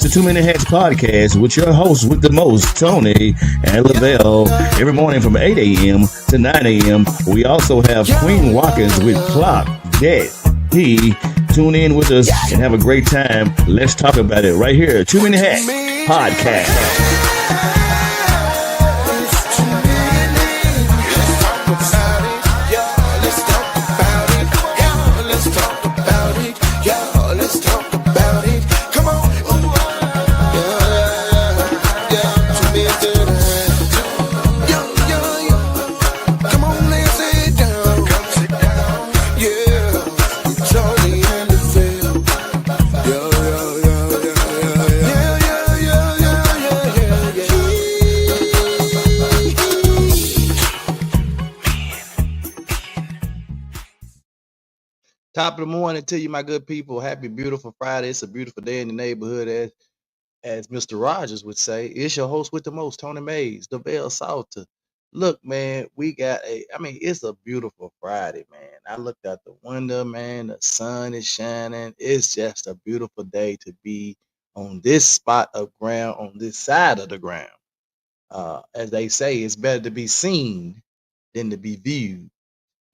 the Too Many Hats podcast with your hosts with the most, Tony and Lavelle. Every morning from 8 a.m. to 9 a.m. We also have Queen Watkins with Clock Dead. Tune in with us and have a great time. Let's talk about it right here. Too Many Hats podcast. Top of the morning to you, my good people. Happy, beautiful Friday. It's a beautiful day in the neighborhood, as Mr. Rogers would say. It's your host with the most, Tony Mays, the Bell Salter. Look, man, it's a beautiful Friday, man. I looked out the window, man. The sun is shining. It's just a beautiful day to be on this spot of ground, on this side of the ground. As they say, it's better to be seen than to be viewed.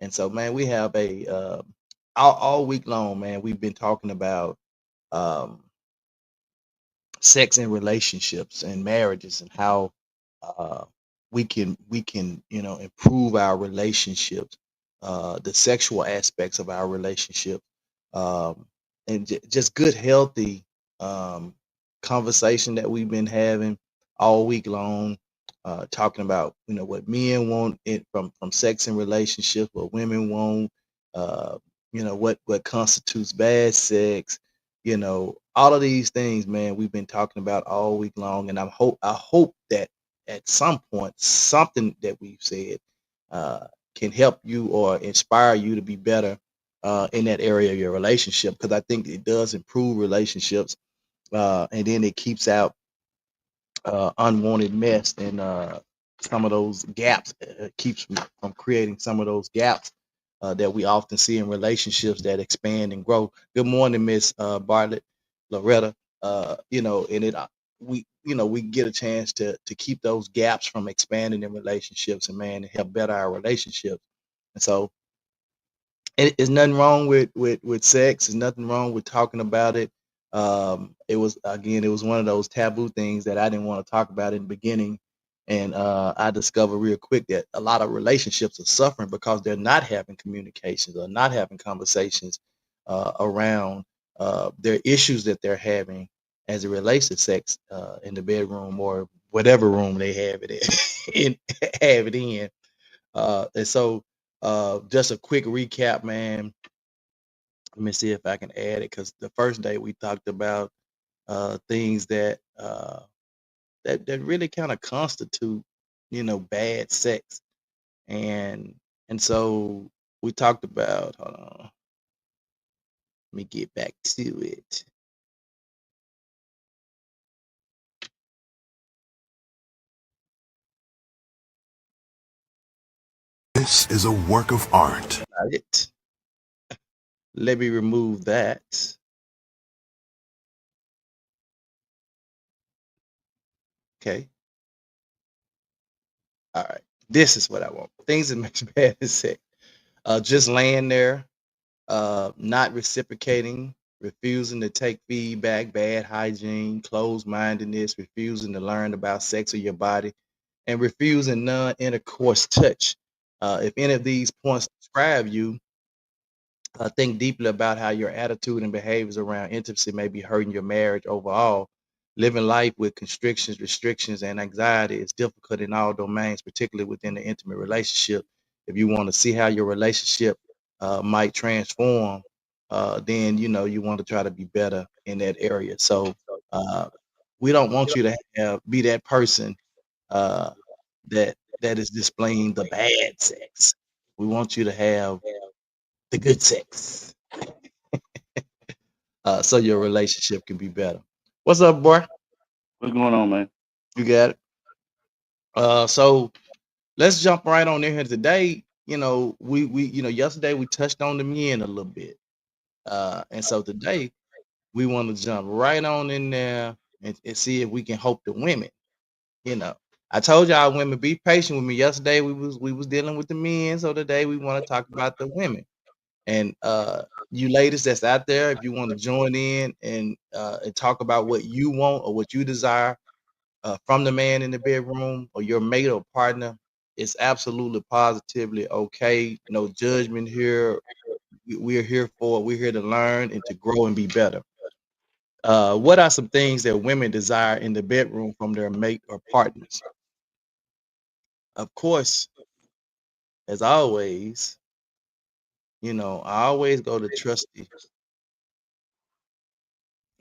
And so, man, we have all week long, man, we've been talking about sex and relationships and marriages and how we can improve our relationships, the sexual aspects of our relationship, and just good healthy conversation that we've been having all week long, talking about what men want from sex and relationships, what women want, what constitutes bad sex, all of these things, man, we've been talking about all week long. And I hope that at some point something that we've said can help you or inspire you to be better in that area of your relationship, because I think it does improve relationships, and then it keeps out unwanted mess and some of those gaps. Keeps from creating some of those gaps that we often see in relationships that expand and grow. Good morning, Miss Bartlett, Loretta. We get a chance to keep those gaps from expanding in relationships, and man, to help better our relationships. And so, there's nothing wrong with sex. There's nothing wrong with talking about it. It was one of those taboo things that I didn't want to talk about in the beginning. And I discovered real quick that a lot of relationships are suffering because they're not having communications or not having conversations around their issues that they're having as it relates to sex in the bedroom or whatever room they have it in. And so just a quick recap, man. Let me see if I can add it, because the first day we talked about things that really kind of constitute, bad sex, and so we talked about. Hold on, let me get back to it. This is a work of art. Let me remove that. Okay. All right. This is what I want. Things that makes bad sex. Just laying there, not reciprocating, refusing to take feedback, bad hygiene, closed-mindedness, refusing to learn about sex or your body, and refusing non-intercourse touch. If any of these points describe you, think deeply about how your attitude and behaviors around intimacy may be hurting your marriage overall. Living life with constrictions, restrictions, and anxiety is difficult in all domains, particularly within the intimate relationship. If you want to see how your relationship might transform, then you want to try to be better in that area. So we don't want you to be that person that is displaying the bad sex. We want you to have the good sex, so your relationship can be better. What's up, boy? What's going on, man? You got it. So let's jump right on in here today. We yesterday we touched on the men a little bit, and so today we want to jump right on in there and see if we can help the women. You know, I told y'all women be patient with me. Yesterday we was dealing with the men, so today we want to talk about the women. And you ladies that's out there, if you want to join in and talk about what you want or what you desire from the man in the bedroom or your mate or partner, it's absolutely positively okay. No judgment here. We're here for. We're here to learn and to grow and be better. What are some things that women desire in the bedroom from their mate or partners? Of course, as always, I always go to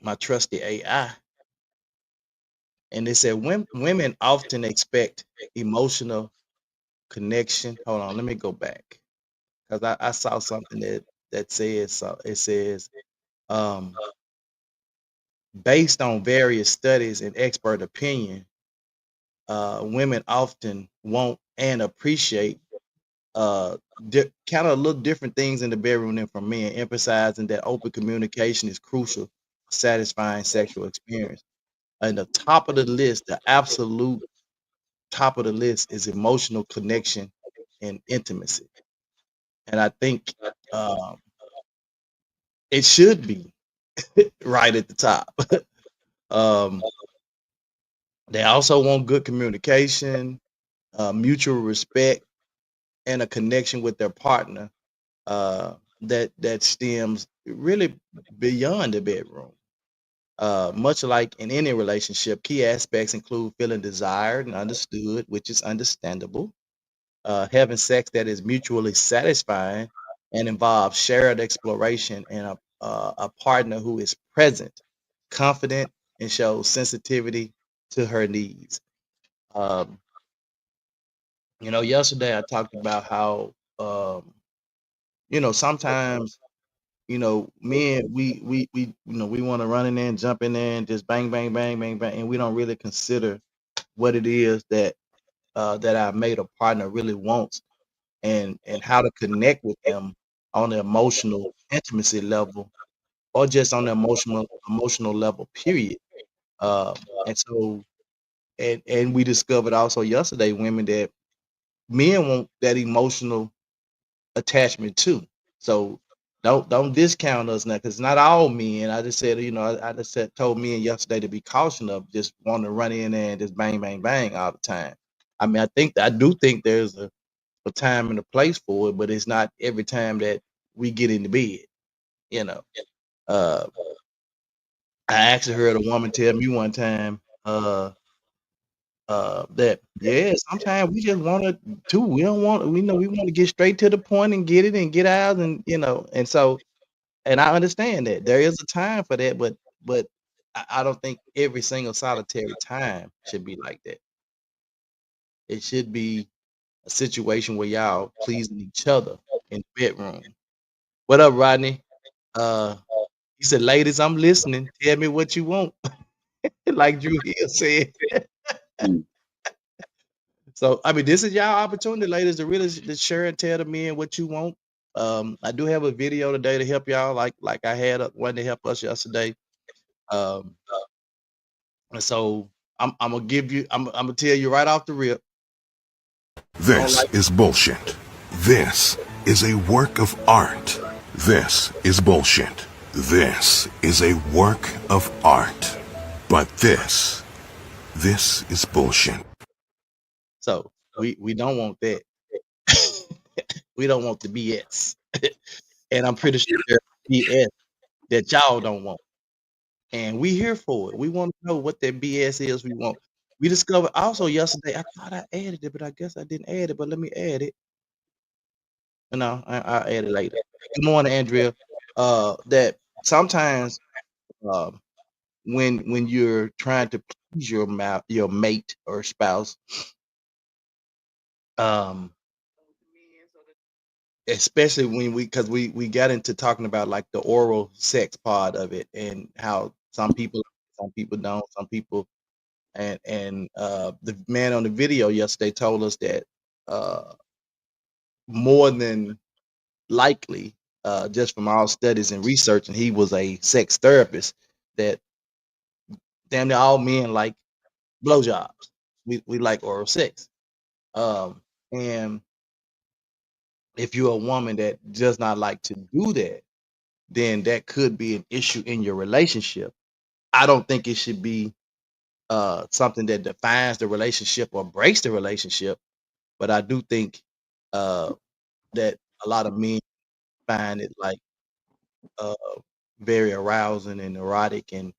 my trusty AI, and they said women often expect emotional connection. Hold on, let me go back because I saw something that says so. It says, um, based on various studies and expert opinion, women often want and appreciate kind of little different things in the bedroom than from men, emphasizing that open communication is crucial for satisfying sexual experience. And the top of the list, the absolute top of the list, is emotional connection and intimacy. And I think um, it should be right at the top. um, they also want good communication, mutual respect, and a connection with their partner that stems really beyond the bedroom. Much like in any relationship, key aspects include feeling desired and understood, which is understandable, having sex that is mutually satisfying and involves shared exploration, and a partner who is present, confident, and shows sensitivity to her needs. Um, yesterday I talked about how sometimes men we want to run in there and jump in there and just bang bang bang bang bang, and we don't really consider what it is that our mate or partner really wants, and how to connect with them on the emotional intimacy level, or just on the emotional level, period. And so and we discovered also yesterday, women, that men want that emotional attachment too. So don't discount us now, because not all men. I just said, I just told men yesterday to be cautious of just wanting to run in there and just bang bang bang all the time. I mean, I do think there's a time and a place for it, but it's not every time that we get in the bed. You know, uh, I actually heard a woman tell me one time that yeah, sometimes we just want to too. We don't want, we want to get straight to the point and get it and get out, and and so, and I understand that there is a time for that, but I don't think every single solitary time should be like that. It should be a situation where y'all pleasing each other in the bedroom. What up, Rodney? Uh, he said, "Ladies, I'm listening. Tell me what you want." Like Drew Hill said. Mm. So, I mean, this is y'all opportunity, ladies, to really to share and tell the men what you want. I do have a video today to help y'all, like I had one to help us yesterday. Um, and so I'm gonna give you, I'm gonna tell you right off the rip. I don't This like. is bullshit. This is a work of art. This is bullshit. This is a work of art. But this is bullshit. So we don't want that. We don't want the BS, and I'm pretty sure there's BS that y'all don't want. And we here for it. We want to know what that BS is we want. We discovered also yesterday, I thought I added it, but I guess I didn't add it, but let me add it. No, I'll add it later. Good morning, Andrea. That sometimes, um, when you're trying to please your mate or spouse, um, especially when because we got into talking about like the oral sex part of it, and how some people don't, some people. And the man on the video yesterday told us that uh, more than likely, just from our studies and research, and he was a sex therapist, that damn near all men like blowjobs. We like oral sex. Um, and if you're a woman that does not like to do that, then that could be an issue in your relationship. I don't think it should be something that defines the relationship or breaks the relationship, but I do think uh, that a lot of men find it like uh, very arousing and erotic and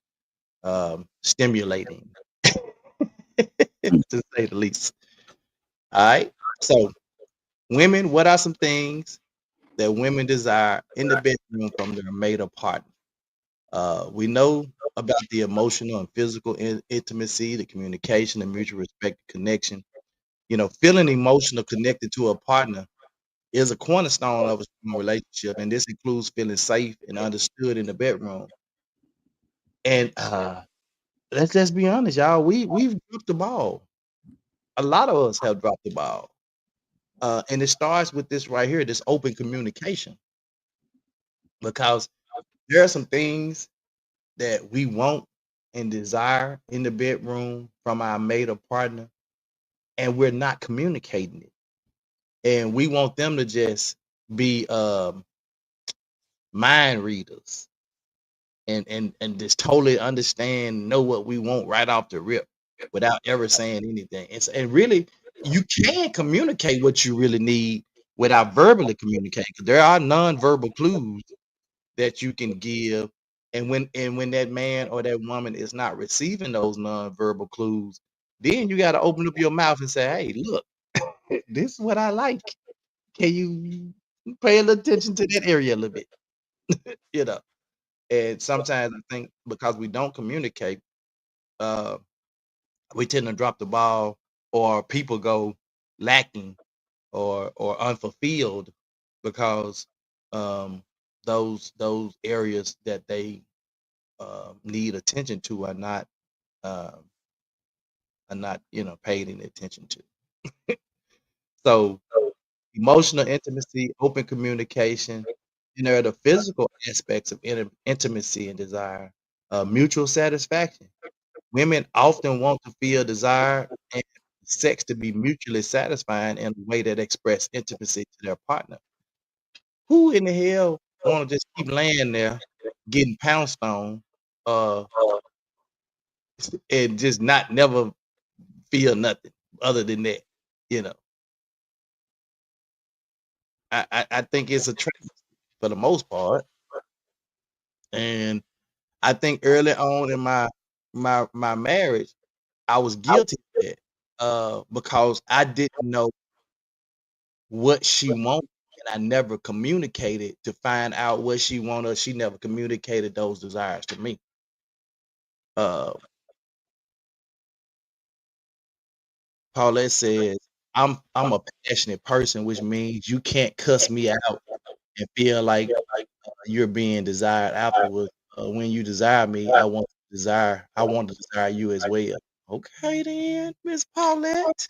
stimulating, to say the least. All right. So, women, what are some things that women desire in the bedroom from their mate or partner? We know about the emotional and physical intimacy, the communication, the mutual respect, the connection. You know, feeling emotional connected to a partner is a cornerstone of a strong relationship, and this includes feeling safe and understood in the bedroom. And let's just be honest, y'all. We've dropped the ball. A lot of us have dropped the ball, and it starts with this right here, this open communication, because there are some things that we want and desire in the bedroom from our mate or partner, and we're not communicating it. And we want them to just be mind readers and just totally understand, know what we want right off the rip without ever saying anything. And really, you can communicate what you really need without verbally communicating. 'Cause there are nonverbal clues that you can give. And when that man or that woman is not receiving those nonverbal clues, then you got to open up your mouth and say, "Hey, look, this is what I like. Can you pay a little attention to that area a little bit?" You know. And sometimes I think because we don't communicate, uh, we tend to drop the ball, or people go lacking or unfulfilled because um, those areas that they need attention to um, are not paid any attention to. So emotional intimacy, open communication, the physical aspects of intimacy and desire, mutual satisfaction. Women often want to feel desire and sex to be mutually satisfying in a way that express intimacy to their partner. Who in the hell want to just keep laying there getting pounced on, uh, and just not never feel nothing other than that? You know, I think it's a trap for the most part, and I think early on in my marriage, I was guilty of that, because I didn't know what she wanted, and I never communicated to find out what she wanted. She never communicated those desires to me. Uh, Paulette says, I'm a passionate person, which means you can't cuss me out and feel like you're being desired afterwards. When you desire me, I want to desire you as well. Okay then, Miss Paulette.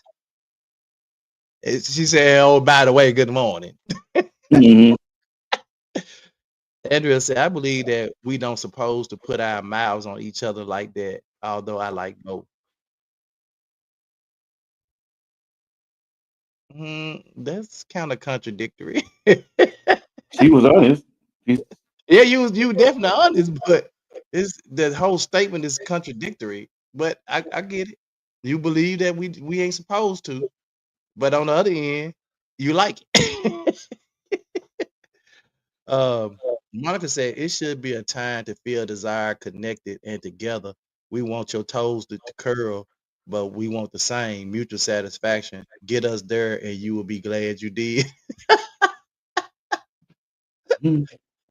She said, "Oh, by the way, good morning." Hmm. Andrea said, "I believe that we don't supposed to put our mouths on each other like that, although I like both." That's kind of contradictory. She was honest. She, Yeah, you definitely honest, but it's the whole statement is contradictory. But I get it. You believe that we ain't supposed to, but on the other end, you like it. Um, Monica said it should be a time to feel desire, connected, and together. We want your toes to curl, but we want the same mutual satisfaction. Get us there, and you will be glad you did. Mhm.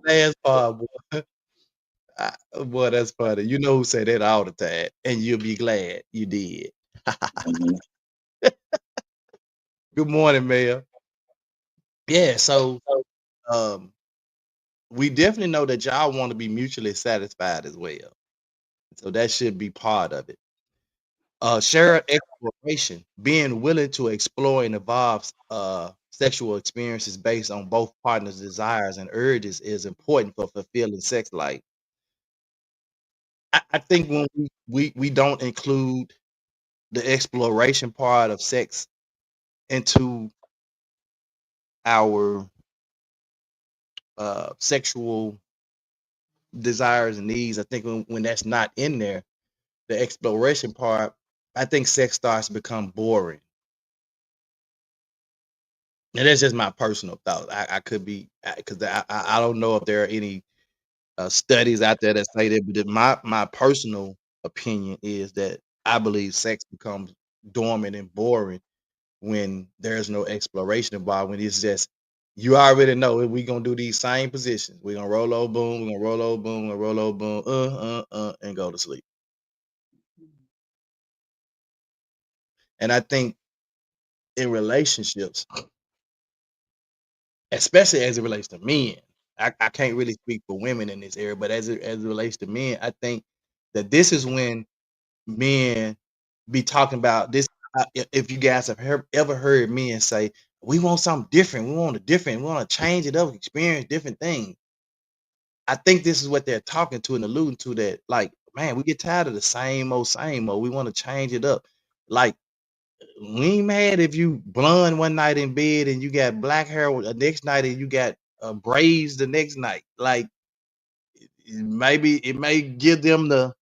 Last part, boy. Boy, that's funny. You know who say that all the time, and you'll be glad you did. Good morning, Mayor. Yeah, so um, we definitely know that y'all want to be mutually satisfied as well. So that should be part of it. Shared exploration, being willing to explore and evolve sexual experiences based on both partners' desires and urges is important for fulfilling sex life. I think when we don't include the exploration part of sex into our sexual desires and needs, I think when that's not in there, the exploration part, I think sex starts to become boring. And that's just my personal thought. I could be, because I don't know if there are any studies out there that say that, but my personal opinion is that I believe sex becomes dormant and boring when there's no exploration involved. When it's just you already know we gonna do these same positions. We're gonna roll over boom, we're gonna roll over boom, we're gonna roll over boom, and go to sleep. And I think in relationships, especially as it relates to men, I can't really speak for women in this area, but as it relates to men, I think that this is when men be talking about this. If you guys have ever heard men say, "We want something different. We want a different. We want to change it up, experience different things." I think this is what they're talking to and alluding to. That, like, man, we get tired of the same old, same old. We want to change it up. Like, we ain't mad if you blonde one night in bed and you got black hair the next night and you got braids the next night. Like, maybe it may give them the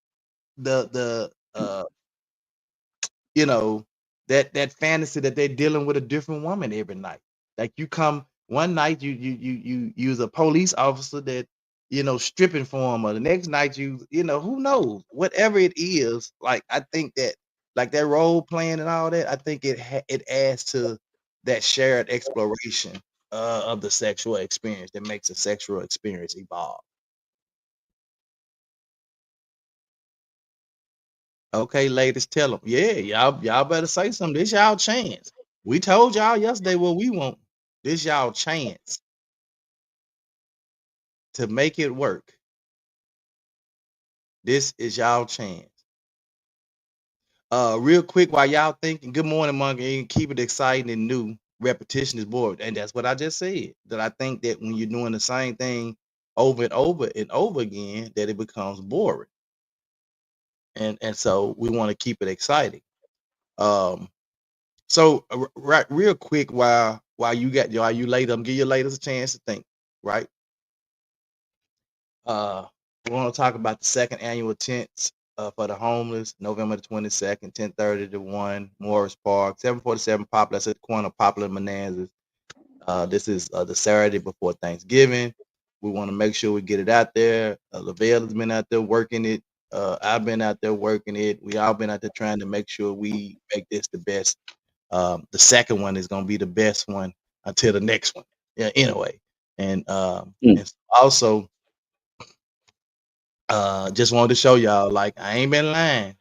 you know, that fantasy that they're dealing with a different woman every night. Like, you come one night, you use a police officer that, stripping for him, or the next night who knows, whatever it is. Like, I think that, like, that role playing and all that, I think it adds to that shared exploration of the sexual experience that makes the sexual experience evolve. Okay, ladies, tell them. Yeah, y'all better say something. This y'all chance. We told y'all yesterday what we want. This y'all chance to make it work. This is y'all chance. Real quick, while y'all thinking, good morning, Monkey, and keep it exciting and new. Repetition is bored. And that's what I just said. That I think that when you're doing the same thing over and over and over again, that it becomes boring. And so we want to keep it exciting. So right, real quick, while you later, give your ladies a chance to think, right? We want to talk about the second annual tents for the homeless, November the 22nd, 10:30 to 1, Morris Park, 747 Poplar. That's at the corner of Poplar and Manassas. This is the Saturday before Thanksgiving. We want to make sure we get it out there. Lavelle has been out there working it. I've been out there working it. We all been out there trying to make sure we make this the best. The second one is going to be the best one until the next one. Yeah, anyway. And also, just wanted to show y'all, like, I ain't been lying.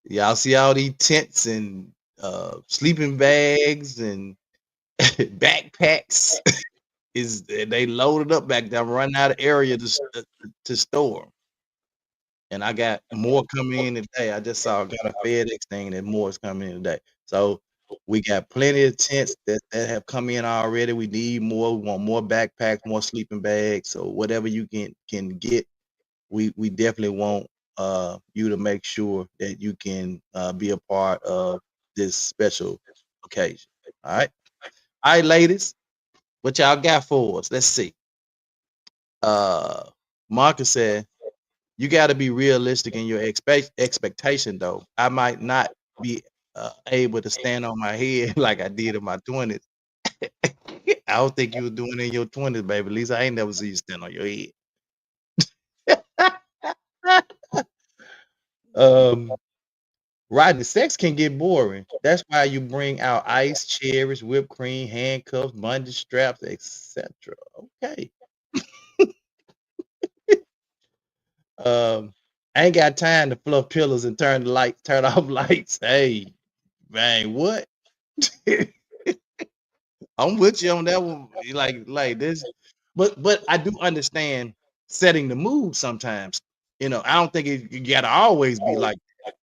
Y'all see all these tents and sleeping bags and backpacks. They loaded up back there. I'm running out of area to store. And I got more coming in today. I just got a FedEx thing that more is coming in today. So we got plenty of tents that have come in already. We need more. We want more backpacks, more sleeping bags. So whatever you can get, we definitely want you to make sure that you can be a part of this special occasion. All right, ladies, what y'all got for us? Let's see. Marcus said, you got to be realistic in your expectation, though. I might not be able to stand on my head like I did in my 20s. I don't think you were doing it in your 20s, baby. At least I ain't never seen you stand on your head. Rodney, sex can get boring. That's why you bring out ice, cherries, whipped cream, handcuffs, bungee straps, etc. Okay. I ain't got time to fluff pillows and turn off lights. Hey, man, what? I'm with you on that one. Like this, but I do understand setting the mood sometimes. I don't think you gotta always be like that.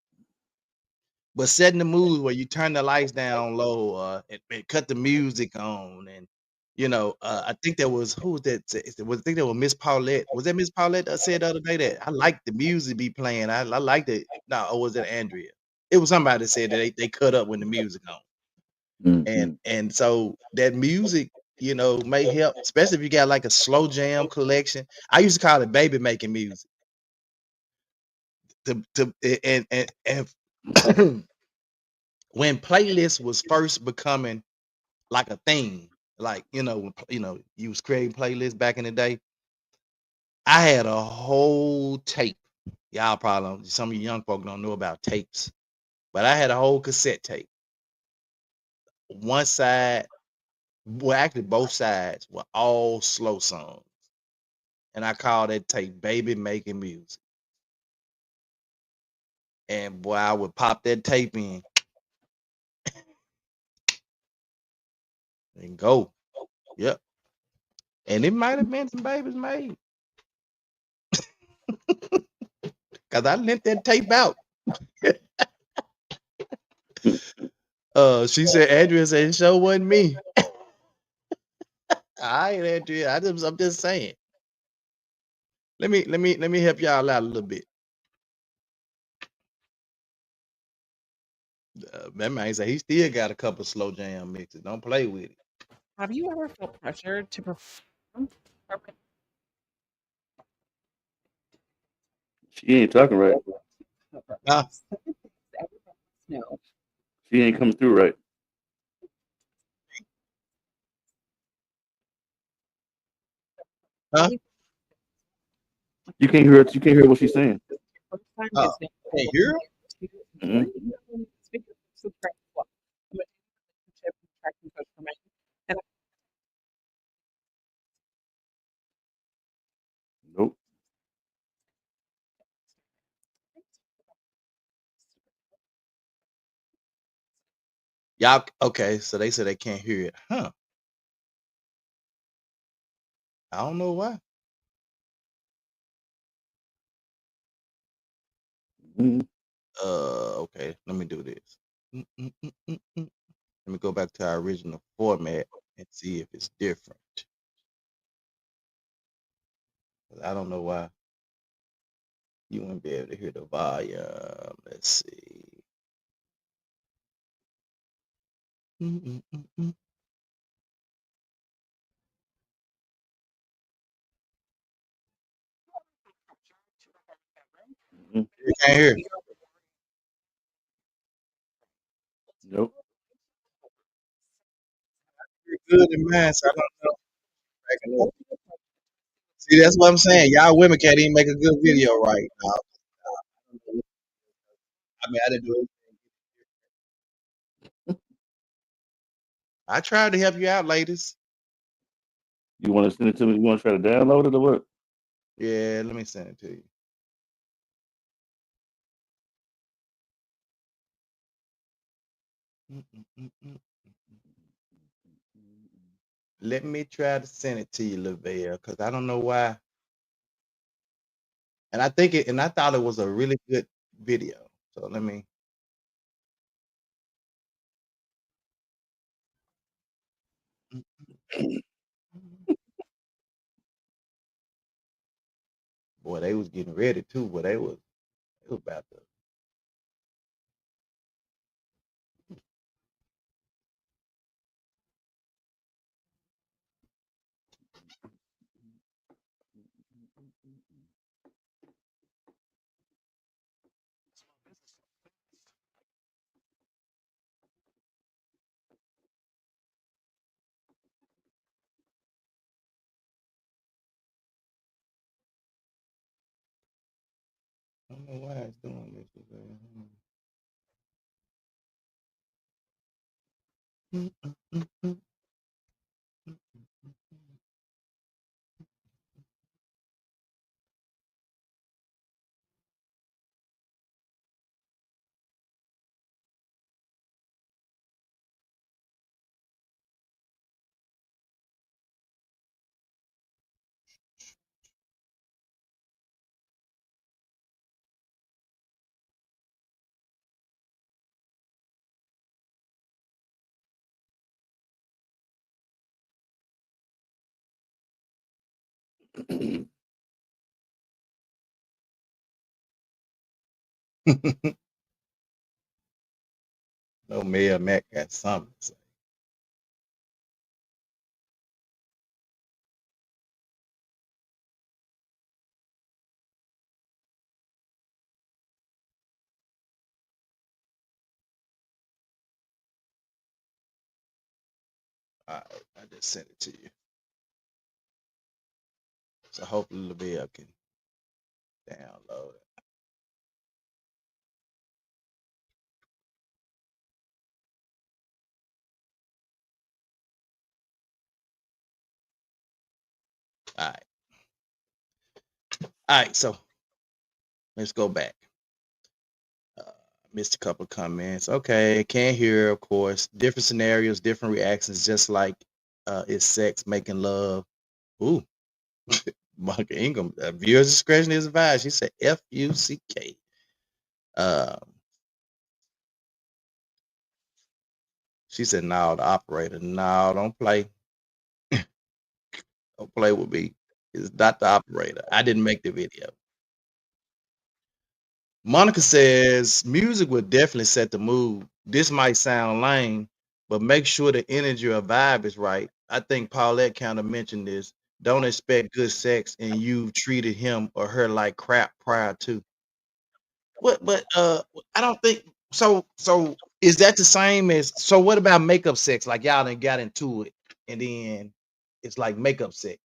But setting the mood where you turn the lights down low, and cut the music on, and I think there was who was that? I think that was Miss Paulette. Was that Miss Paulette that said the other day that I like the music be playing? I liked it. No, or was it Andrea? It was somebody that said that they cut up when the music on. Mm-hmm. And so that music, may help, especially if you got like a slow jam collection. I used to call it baby making music. And when playlist was first becoming like a thing, like you was creating playlists back in the day. I had a whole tape. Y'all probably some of you young folk don't know about tapes, but I had a whole cassette tape. One side, well, actually both sides were all slow songs, and I called that tape "Baby Making Music." And boy, I would pop that tape in and go. Yep. And it might have been some babies made because I lent that tape out. She said, Andrea said, it sure wasn't me. I ain't Andrea. I'm just saying. Let me help y'all out a little bit. That man said he still got a couple slow jam mixes. Don't play with it. Have you ever felt pressure to perform? She ain't talking right. Huh? No. She ain't coming through right. Huh? You can't hear it. You can't hear what she's saying. Oh, can't hear her? Mm-hmm. Nope. Y'all okay? So they said they can't hear it, huh? I don't know why. Mm-hmm. Okay. Let me do this. Let me go back to our original format and see if it's different. I don't know why you wouldn't be able to hear the volume. Let's see. Mm-mm-mm-mm. Mm-hmm. You can't hear. Nope. You're good in mine, so I don't know. Backing up. See, that's what I'm saying. Y'all women can't even make a good video right now. I mean, I didn't do it. I tried to help you out, ladies. You want to send it to me? You want to try to download it or what? Yeah, let me send it to you. Mm-mm-mm-mm. Let me try to send it to you, Lavelle, because I don't know why. And I thought it was a really good video. So let me. Boy, they was getting ready too. But it was about to. I don't know why it's doing this. Mm-mm-mm-mm. No, Mayor Mac got something to say. All right, I just sent it to you. So hopefully LaBelle can download it. All right. All right, so let's go back. Missed a couple of comments. Okay, can't hear, of course. Different scenarios, different reactions, just like it's sex, making love. Ooh, Monica Ingram. Viewers discretion is advised. She said F-U-C-K. She said, no, the operator. No, don't play. Don't play with me. It's not the operator. I didn't make the video. Monica says music would definitely set the mood. This might sound lame, but make sure the energy or vibe is right. I think Paulette kind of mentioned this. Don't expect good sex and you've treated him or her like crap prior to. But I don't think so. So is that the same as so what about makeup sex? Like y'all done got into it and then it's like makeup sex.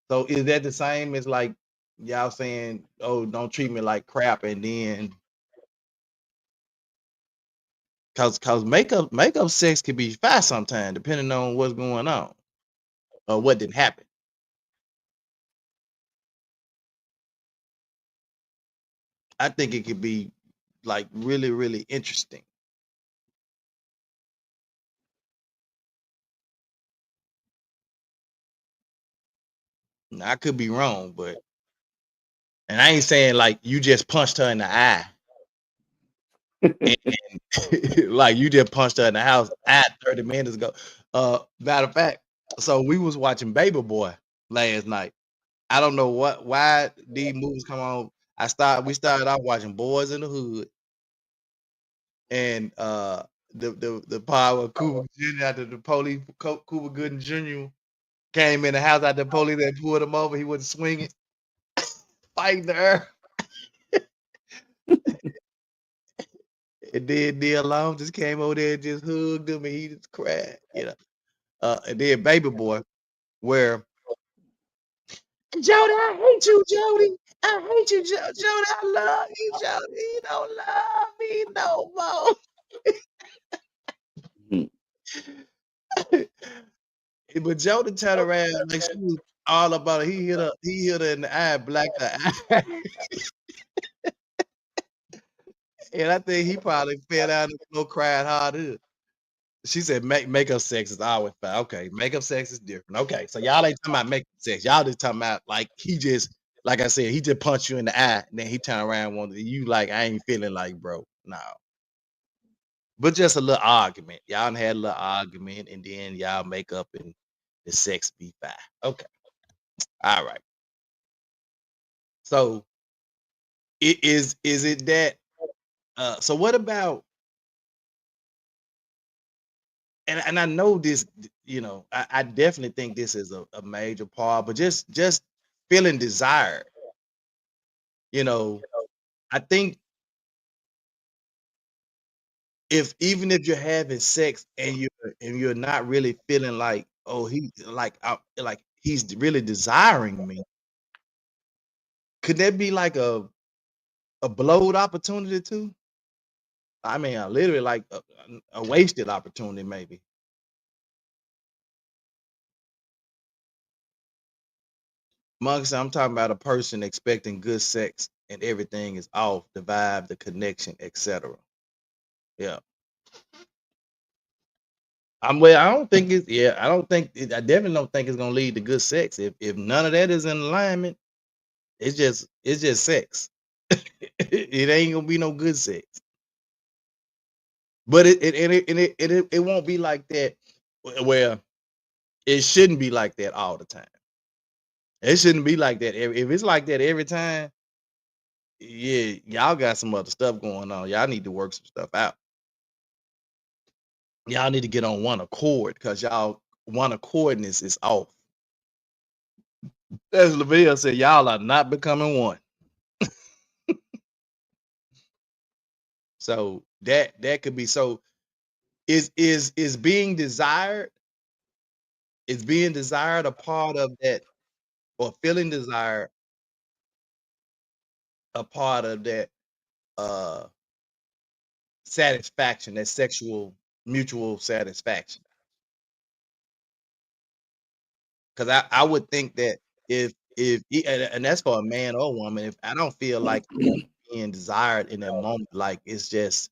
So is that the same as like y'all saying, oh, don't treat me like crap and then cause makeup sex can be fast sometimes depending on what's going on or what didn't happen. I think it could be like really, really interesting. Now, I could be wrong, but and I ain't saying like you just punched her in the eye. And, like you just punched her in the house at 30 minutes ago. Matter of fact, so we was watching Baby Boy last night. I don't know why these movies come on. We started off watching Boys in the Hood and the power of Cuba Jr. after the police Cuba Gooden Jr. came in the house after the police that pulled him over. He wasn't swinging, fighting her. And then Neil Long just came over there and just hugged him and he just cried, you know. And then Baby Boy, where Jody, I hate you, Jody. I hate you, Jody. I love you, Jody. You don't love me no more. But Jody turned around like she was all about it. He hit her in the eye, blacked her eye. And I think he probably fell down the floor, cried harder. She said, makeup sex is always fine. Okay, makeup sex is different. Okay, so y'all ain't talking about makeup sex. Y'all just talking about like he just, like I said, he just punched you in the eye, and then he turned around and wanted you like, I ain't feeling like bro. No. But just a little argument. Y'all done had a little argument, and then y'all make up and the sex be fine. Okay. All right. So is it that so what about and I know this, you know, I definitely think this is a major part, but just feeling desired, you know, I think if even if you're having sex and you're not really feeling like, oh, he like he's really desiring me, could that be like a blowed opportunity too? I mean, literally like a wasted opportunity, maybe. Monks, I'm talking about a person expecting good sex and everything is off, the vibe, the connection, etc. Yeah. I don't think it's I don't think I definitely don't think it's gonna lead to good sex. If none of that is in alignment, it's just sex. It ain't gonna be no good sex. But it won't be like that where it shouldn't be like that all the time. It shouldn't be like that. If it's like that every time, yeah, y'all got some other stuff going on. Y'all need to work some stuff out. Y'all need to get on one accord because y'all one accordness is off. As Lavelle said, y'all are not becoming one. So that could be so. Is being desired? Is being desired a part of that, or feeling desired a part of that uh satisfaction, that sexual mutual satisfaction? Because I would think that and that's for a man or woman. If I don't feel like being desired in that moment, like it's just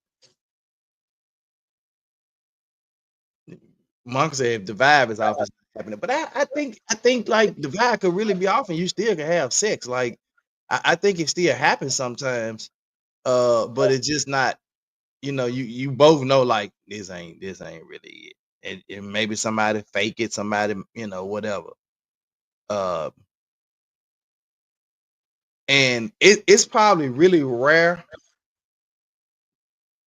Monk said if the vibe is off, it's not happening. But I think like the vibe could really be off and you still can have sex. Like I think it still happens sometimes. But it's just not, you both know like this ain't really it. And maybe somebody fake it, somebody, whatever. And it's probably really rare.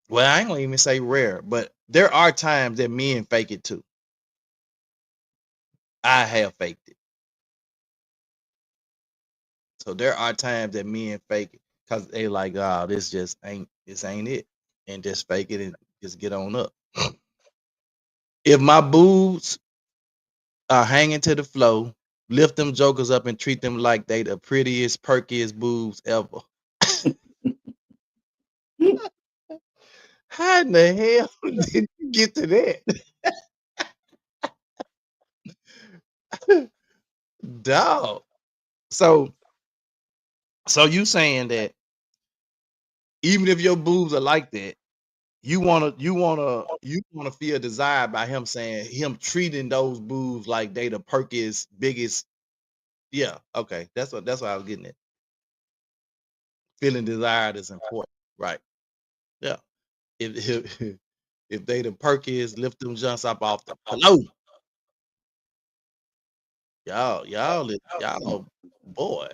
Well, I ain't gonna even say rare, but there are times that men fake it too. I have faked it. So there are times that men fake it because they like, oh, this ain't it. And just fake it and just get on up. If my boobs are hanging to the floor, lift them jokers up and treat them like they the prettiest, perkiest boobs ever. How in the hell did you get to that? Dog. So you saying that even if your boobs are like that, you wanna feel desired by him treating those boobs like they the perkiest, biggest. Yeah, okay. That's what I was getting at. Feeling desired is important, right? Yeah. If if they the perkiest, lift them jumps up off the hello. Y'all, boy.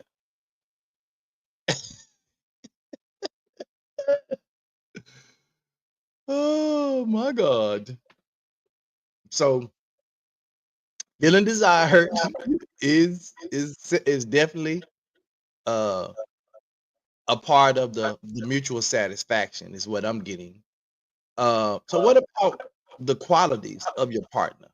Oh my God. So feeling desired is definitely uh a part of the mutual satisfaction is what I'm getting. So what about the qualities of your partner?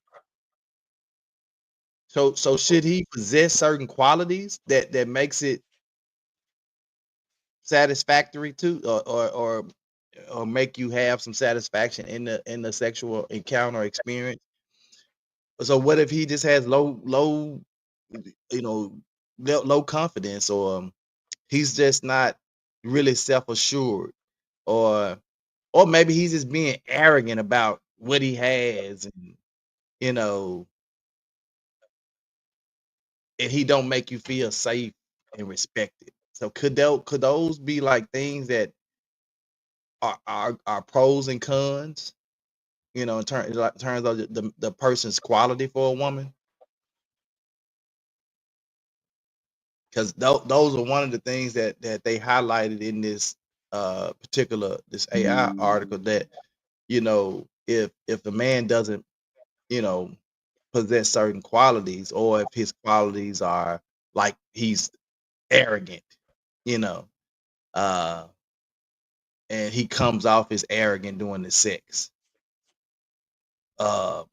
So should he possess certain qualities that makes it satisfactory too, or make you have some satisfaction in the sexual encounter experience? So what if he just has low, you know, low confidence, or he's just not really self-assured, or maybe he's just being arrogant about what he has, and you know, and he don't make you feel safe and respected. So could those be like things that are pros and cons, in terms of the person's quality for a woman? Because those are one of the things that they highlighted in this particular this AI article, that if the man doesn't possess certain qualities, or if his qualities are like he's arrogant, you know, uh, and he comes off as arrogant during the sex. Uh,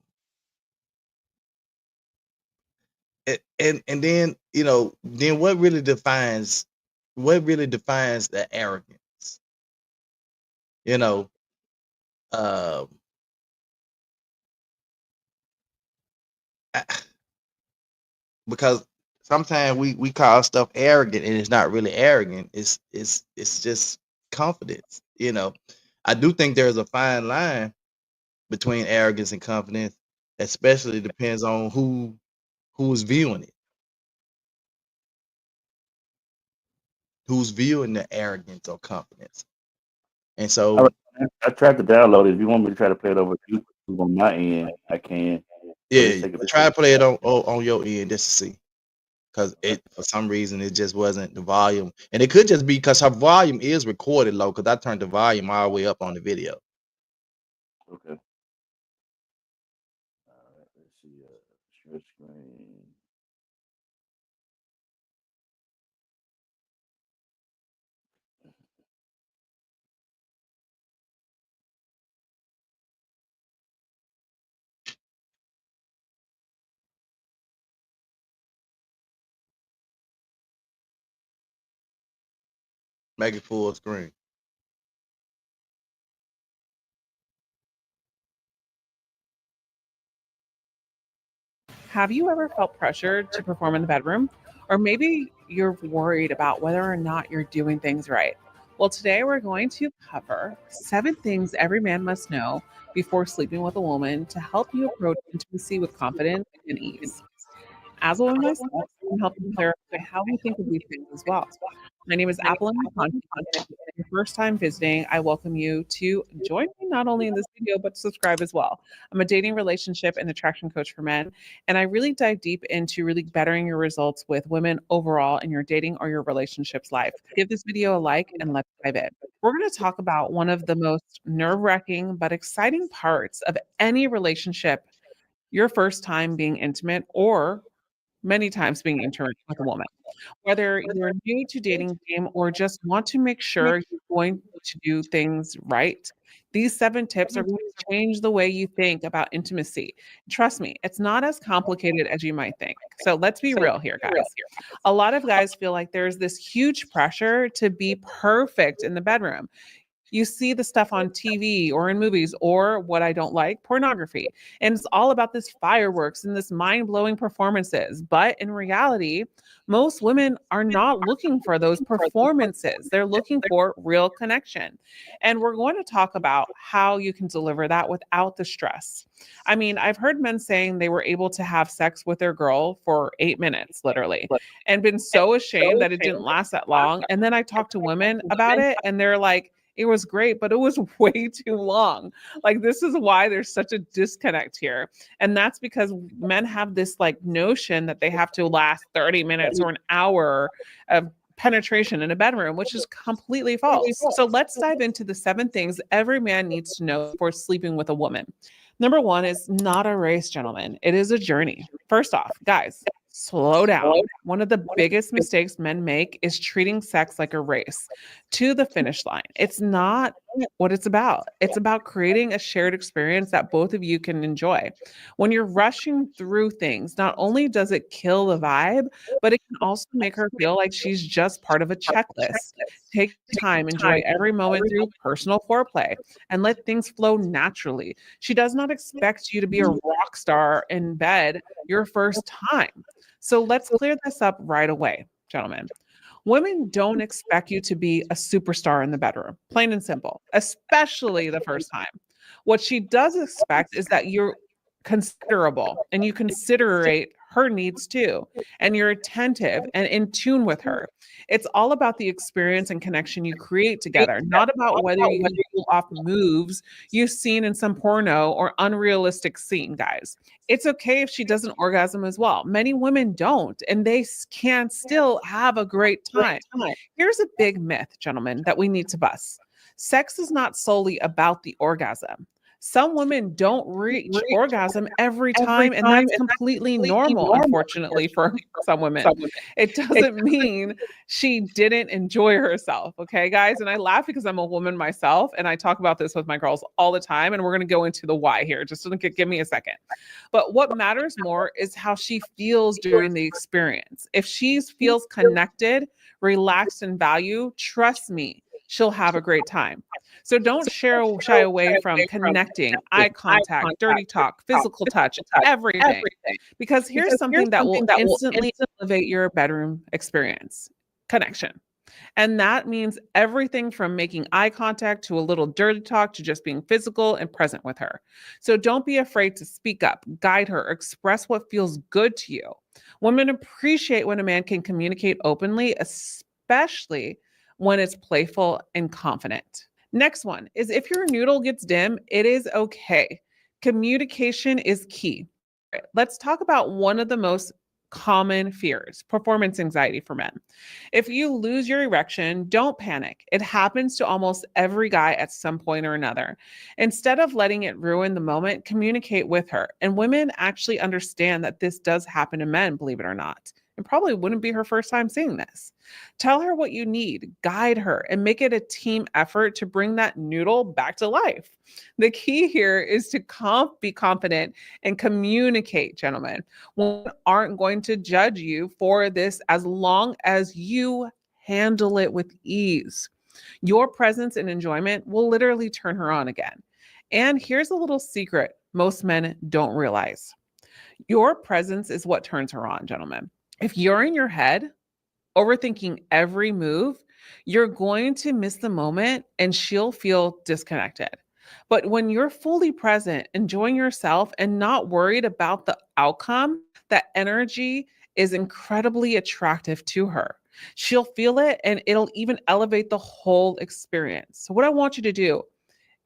and then then what really defines the arrogance? You know, uh, I- because sometimes we call stuff arrogant and it's not really arrogant. It's just confidence. I do think there's a fine line between arrogance and confidence, especially depends on who's viewing it, who's viewing the arrogance or confidence. And I, so, I tried to download it. If you want me to try to play it over YouTube on my end, I can. But it's yeah, taking. try to play it on your end just to see. because it for some reason it just wasn't the volume, and it could just be because her volume is recorded low. Because I turned the volume all the way up on the video. Okay. All right. Let's see. Share screen. Make it full screen. Have you ever felt pressured to perform in the bedroom? Or maybe you're worried about whether or not you're doing things right. Well, today we're going to cover 7 things every man must know before sleeping with a woman to help you approach intimacy with confidence and ease. As a woman myself, I can help you clarify how we think of these things as well. My name is Appleton Conti, and if it's your first time visiting, I welcome you to join me not only in this video, but subscribe as well. I'm a dating, relationship, and attraction coach for men, and I really dive deep into really bettering your results with women overall in your dating or your relationships life. Give this video a like and let's dive in. We're going to talk about one of the most nerve-wracking but exciting parts of any relationship, your first time being intimate or many times being intimate with a woman. Whether you're new to dating game or just want to make sure you're going to do things right, these 7 tips are going to change the way you think about intimacy. Trust me, it's not as complicated as you might think. So let's be real here, guys. A lot of guys feel like there's this huge pressure to be perfect in the bedroom. You see the stuff on TV or in movies, or what I don't like, pornography. And it's all about this fireworks and this mind-blowing performances. But in reality, most women are not looking for those performances. They're looking for real connection. And we're going to talk about how you can deliver that without the stress. I mean, I've heard men saying they were able to have sex with their girl for 8 minutes, literally, and been so ashamed that it didn't last that long. And then I talk to women about it, and they're like, it was great, but it was way too long. Like, this is why there's such a disconnect here. And that's because men have this like notion that they have to last 30 minutes or an hour of penetration in a bedroom, which is completely false. So let's dive into the 7 things every man needs to know before sleeping with a woman. Number 1 is not a race, gentlemen. It is a journey. First off, guys, slow down. One of the biggest mistakes men make is treating sex like a race to the finish line. It's not what it's about. It's about creating a shared experience that both of you can enjoy. When you're rushing through things, not only does it kill the vibe, but it can also make her feel like she's just part of a checklist. Take time, enjoy every moment through personal foreplay, and let things flow naturally. She does not expect you to be a rock star in bed your first time. So let's clear this up right away, gentlemen. Women don't expect you to be a superstar in the bedroom, plain and simple, especially the first time. What she does expect is that you're considerable and you considerate her needs too, and you're attentive and in tune with her. It's all about the experience and connection you create together, not about whether you can pull off moves you've seen in some porno or unrealistic scene, guys. It's okay if she doesn't orgasm as well. Many women don't, and they can still have a great time. Here's a big myth, gentlemen, that we need to bust. Sex is not solely about the orgasm. Some women don't reach orgasm every time, and that's completely normal, unfortunately, for some women. It doesn't mean she didn't enjoy herself, okay, guys? And I laugh because I'm a woman myself, and I talk about this with my girls all the time, and we're going to go into the why here. Just give me a second. But what matters more is how she feels during the experience. If she feels connected, relaxed, and valued, trust me, she'll have a great time. So don't shy away from connecting, eye contact, dirty talk, physical touch, everything. Because here's something that will instantly elevate your bedroom experience: connection. And that means everything from making eye contact to a little dirty talk to just being physical and present with her. So don't be afraid to speak up, guide her, express what feels good to you. Women appreciate when a man can communicate openly, especially when it's playful and confident. Next one is, if your noodle gets dim, it is okay. Communication is key. Let's talk about one of the most common fears, performance anxiety for men. If you lose your erection, don't panic. It happens to almost every guy at some point or another. Instead of letting it ruin the moment, communicate with her. And women actually understand that this does happen to men, believe it or not. It probably wouldn't be her first time seeing this. Tell her what you need, guide her, and make it a team effort to bring that noodle back to life. The key here is to be confident and communicate, gentlemen. Women aren't going to judge you for this as long as you handle it with ease. Your presence and enjoyment will literally turn her on again. And here's a little secret most men don't realize. Your presence is what turns her on, gentlemen. If you're in your head, overthinking every move, you're going to miss the moment and she'll feel disconnected. But when you're fully present, enjoying yourself and not worried about the outcome, that energy is incredibly attractive to her. She'll feel it and it'll even elevate the whole experience. So, what I want you to do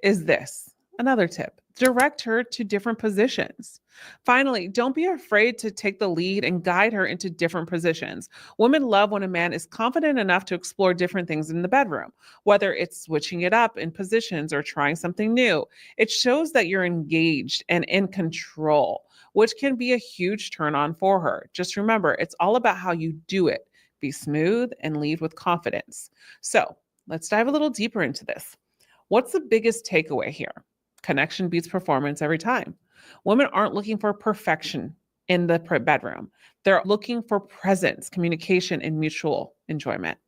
is this. Another tip, direct her to different positions. Finally, don't be afraid to take the lead and guide her into different positions. Women love when a man is confident enough to explore different things in the bedroom, whether it's switching it up in positions or trying something new. It shows that you're engaged and in control, which can be a huge turn on for her. Just remember, it's all about how you do it. Be smooth and lead with confidence. So let's dive a little deeper into this. What's the biggest takeaway here? Connection beats performance every time. Women aren't looking for perfection in the bedroom. They're looking for presence, communication, and mutual enjoyment.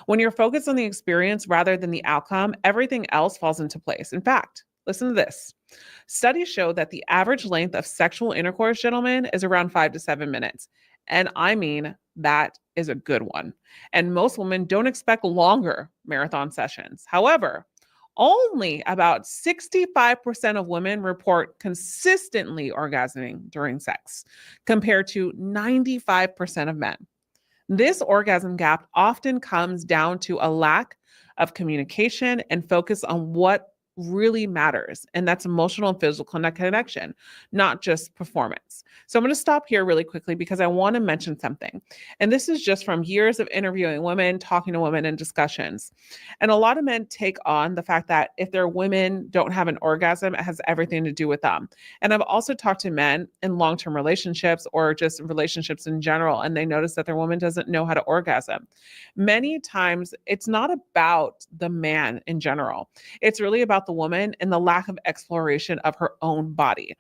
When you're focused on the experience rather than the outcome, everything else falls into place. In fact, listen to this. Studies show that the average length of sexual intercourse, gentlemen, is around 5 to 7 minutes. And I mean, that is a good one. And most women don't expect longer marathon sessions. However, only about 65% of women report consistently orgasming during sex, compared to 95% of men. This orgasm gap often comes down to a lack of communication and focus on what really matters, and that's emotional and physical connection, not just performance. So I'm going to stop here really quickly because I want to mention something. And this is just from years of interviewing women, talking to women, and discussions. And a lot of men take on the fact that if their women don't have an orgasm, it has everything to do with them. And I've also talked to men in long-term relationships or just relationships in general, and they notice that their woman doesn't know how to orgasm. Many times it's not about the man in general. It's really about the woman and the lack of exploration of her own body.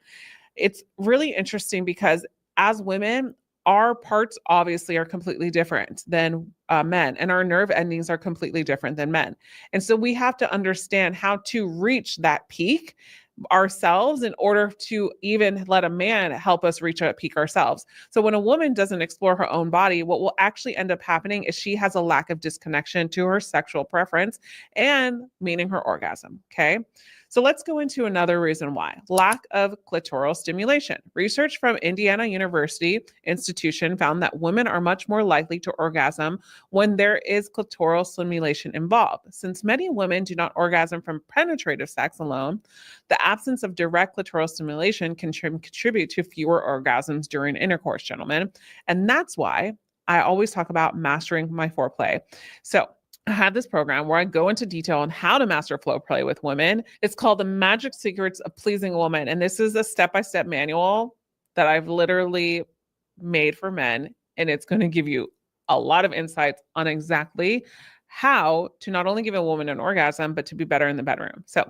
It's really interesting because as women, our parts obviously are completely different than men, and our nerve endings are completely different than men. And so we have to understand how to reach that peak ourselves in order to even let a man help us reach a peak ourselves. So when a woman doesn't explore her own body, what will actually end up happening is she has a lack of disconnection to her sexual preference and meaning her orgasm. Okay. So let's go into another reason why. Lack of clitoral stimulation. Research from Indiana University Institution found that women are much more likely to orgasm when there is clitoral stimulation involved. Since many women do not orgasm from penetrative sex alone, the absence of direct clitoral stimulation can contribute to fewer orgasms during intercourse, gentlemen. And that's why I always talk about mastering my foreplay. So I have this program where I go into detail on how to master foreplay with women. It's called The Magic Secrets of Pleasing a Woman. And this is a step-by-step manual that I've literally made for men. And it's going to give you a lot of insights on exactly how to not only give a woman an orgasm, but to be better in the bedroom. So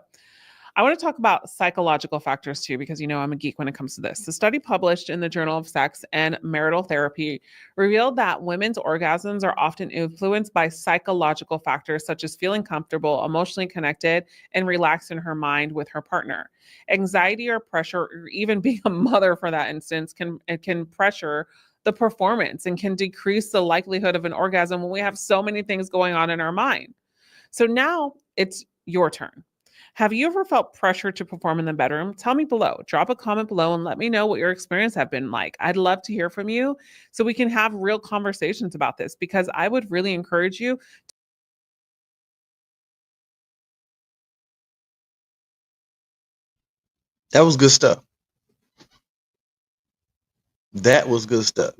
I want to talk about psychological factors too, because I'm a geek when it comes to this. The study published in the Journal of Sex and Marital Therapy revealed that women's orgasms are often influenced by psychological factors such as feeling comfortable, emotionally connected, and relaxed in her mind with her partner. Anxiety or pressure, or even being a mother for that instance, can pressure the performance and can decrease the likelihood of an orgasm when we have so many things going on in our mind. So now it's your turn. Have you ever felt pressure to perform in the bedroom? Tell me below. Drop a comment below and let me know what your experience have been like. I'd love to hear from you so we can have real conversations about this, because I would really encourage you. That was good stuff. That was good stuff.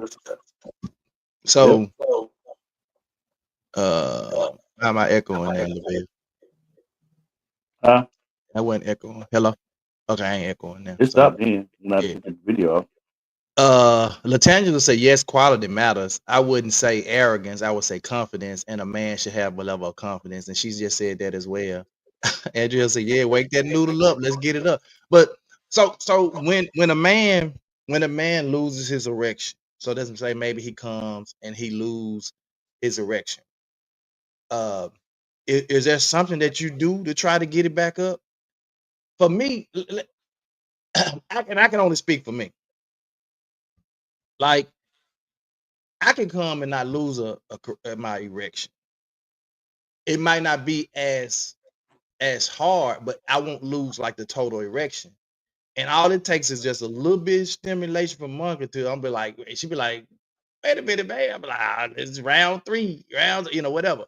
So, how am I echoing there, Lavelle? Huh? I wasn't echoing. Hello? Okay, I ain't echoing now. It So, stopped then when I yeah. took the video off. Latangela said, yes, quality matters. I wouldn't say arrogance. I would say confidence, and a man should have a level of confidence. And she just said that as well. Andrea said, yeah, wake that noodle up. Let's get it up. But so when a man loses his erection, so it doesn't say maybe he comes and he lose his erection. Is there something that you do to try to get it back up? For me, I can only speak for me. Like, I can come and not lose my erection. It might not be as hard, but I won't lose like the total erection. And all it takes is just a little bit of stimulation from Monica to I'm be like, she'd be like, wait a minute, babe. I'm like, it's round 3, whatever.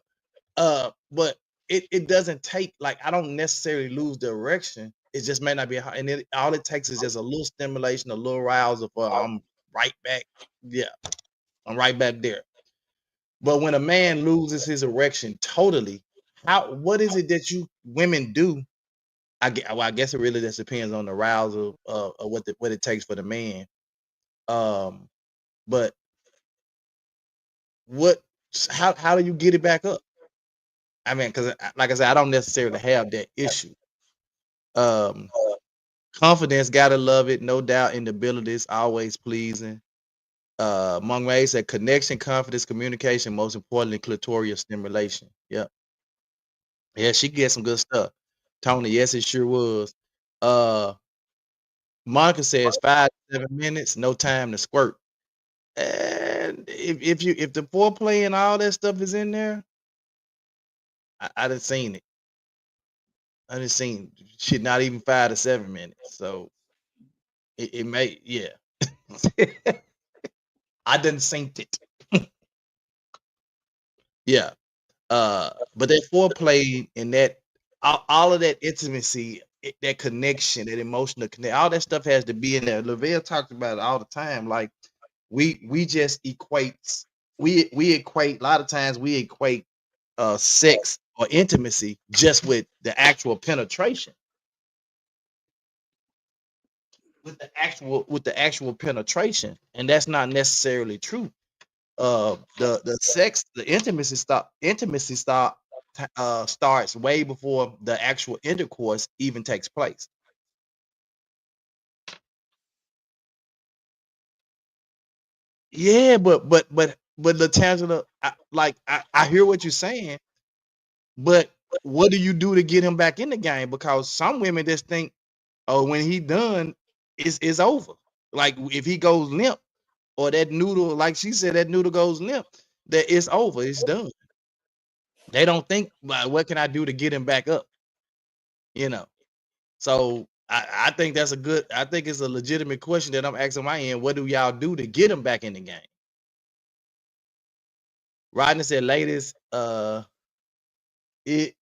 But it doesn't take, like, I don't necessarily lose the erection. It just may not be hard. And all it takes is just a little stimulation, a little arousal for I'm right back. Yeah, I'm right back there. But when a man loses his erection totally, what is it that you women do? I guess it really just depends on the arousal of what it takes for the man. But how do you get it back up? I mean, because like I said, I don't necessarily have that issue. Confidence, gotta love it, no doubt. And the ability is always pleasing. Mong Ray said connection, confidence, communication, most importantly, clitoral stimulation. Yep. Yeah, she gets some good stuff. Tony, yes, it sure was. Monica says 5 to 7 minutes, no time to squirt. And if the foreplay and all that stuff is in there, I done seen it. I done seen shit not even 5 to 7 minutes. So it may, yeah. I done seen it. Yeah. But that foreplay and that all of that intimacy, that connection, that emotional connect, all that stuff has to be in there. Lavelle talks about it all the time. Like we just equate a lot of times we equate sex or intimacy just with the actual penetration. With the actual penetration, and that's not necessarily true. The sex, the intimacy starts way before the actual intercourse even takes place. Yeah, but Latangela, I hear what you're saying, but what do you do to get him back in the game? Because some women just think, oh, when he done, it's over. Like if he goes limp, or that noodle, like she said, that noodle goes limp, that it's over, it's done. They don't think, well, what can I do to get him back up? You know. So I think that's I think it's a legitimate question that I'm asking my end. What do y'all do to get him back in the game? Rodney said, ladies, it's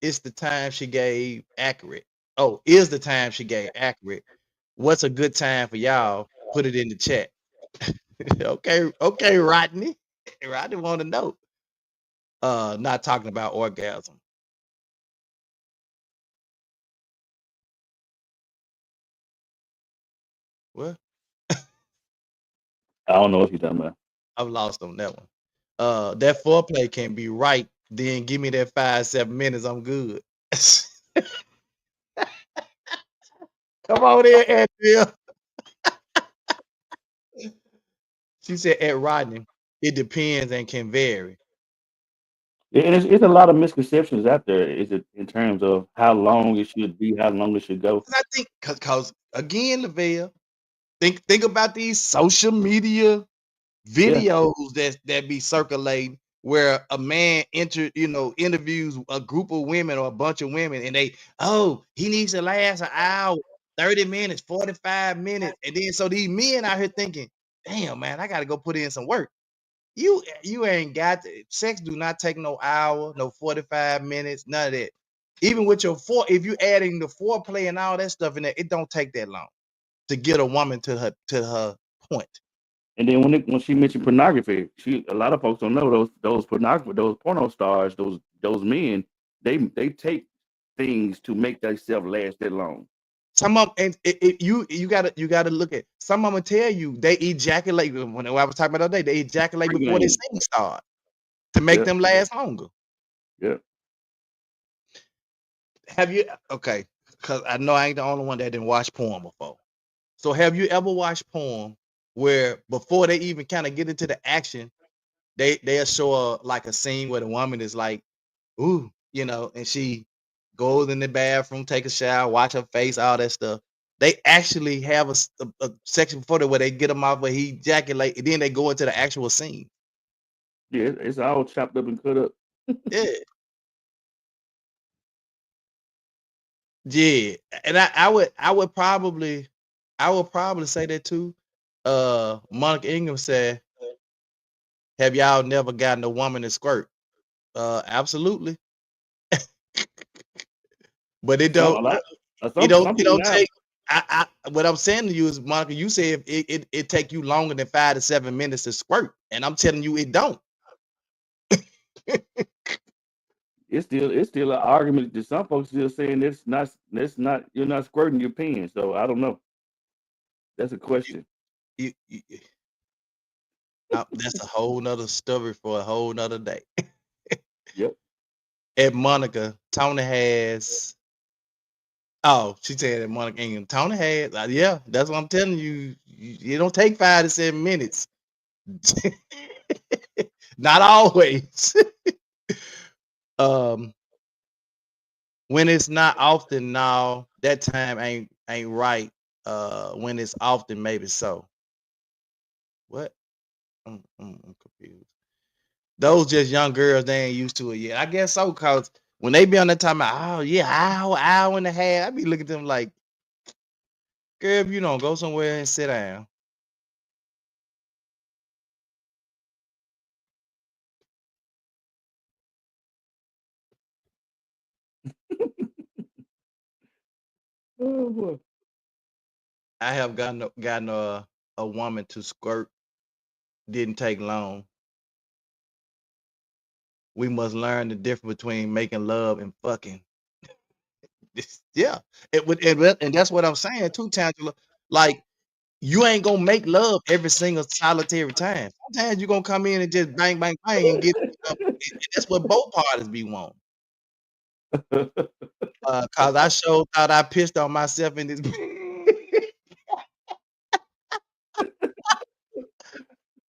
the time she gave accurate. Oh, is the time she gave accurate. What's a good time for y'all? Put it in the chat. Okay, Rodney. Rodney want to know. Not talking about orgasm. What? I don't know what you're talking about. I've lost on that one. That foreplay can be right. Then give me that 5-7 minutes. I'm good. Come on in, Andrea. She said at Rodney, it depends and can vary. Yeah, and it's a lot of misconceptions out there. Is it in terms of how long it should be, how long it should go? And I think because again, Lavelle, think about these social media videos that be circulating where a man interviews a group of women or a bunch of women, and he needs to last an hour, 30 minutes, 45 minutes, and then so these men out here thinking, damn man, I gotta go put in some work. You ain't got sex. Do not take no hour, no 45 minutes, none of that. Even with your if you adding the foreplay and all that stuff in there, it don't take that long to get a woman to her point. And then when she mentioned pornography, a lot of folks don't know those pornography, those porno stars, those men, they take things to make themselves last that long. Some of and you gotta look at some of them tell you they ejaculate when I was talking about the other day, they ejaculate before they Pre-game. sing start to make Yeah, them last longer. yeah. Have you okay? Because I know I ain't the only one that didn't watch porn before. So have you ever watched porn where before they even kind of get into the action, they'll show like a scene where the woman is like, ooh, and she goes in the bathroom, take a shower, watch her face, all that stuff. They actually have a section before that where they get them off where he ejaculate, and then they go into the actual scene. Yeah, it's all chopped up and cut up. Yeah, yeah, and I would probably say that too. Monica Ingham said, "Have y'all never gotten a woman to squirt?" Absolutely, but it Some don't. a lot It some don't. some It people don't now. take. What I'm saying to you is, Monica, you said it take you longer than 5 to 7 minutes to squirt, and I'm telling you, it don't. It's still an argument that some folks still saying that's not you're not squirting your pen. So I don't know. That's a question. You that's a whole nother story for a whole nother day. Yep. At Monica, Tony has. Oh, she said that Monica Ingham. Tony has. Yeah, that's what I'm telling you. You don't take 5 to 7 minutes. Not always. um, when it's not often, now that time ain't right. When it's often, maybe so. What? I'm confused. Those just young girls, they ain't used to it yet. I guess so, cause when they be on that time, oh yeah, hour and a half, I be looking at them like, girl, if you don't go somewhere and sit down. Oh boy. I have gotten a woman to squirt. Didn't take long. We must learn the difference between making love and fucking. Yeah, and that's what I'm saying too, Tangela. Like, you ain't gonna make love every single solitary time. Sometimes you're gonna come in and just bang, bang, bang, and get. And that's what both parties be wanting. Cause I sure thought I pissed on myself in this.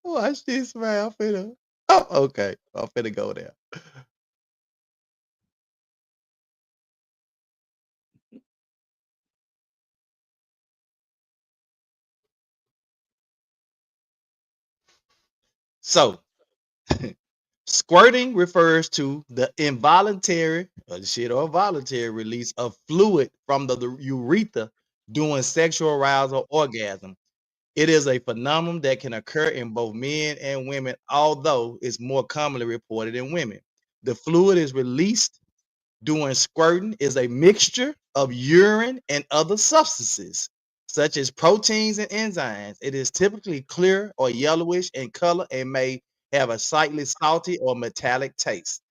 Watch this, man. I'm finna. Oh, okay. I'm finna go there. So, squirting refers to the involuntary or voluntary release of fluid from the urethra during sexual arousal or orgasm. It is a phenomenon that can occur in both men and women, although it's more commonly reported in women. The fluid is released during squirting is a mixture of urine and other substances, such as proteins and enzymes. It is typically clear or yellowish in color and may have a slightly salty or metallic taste.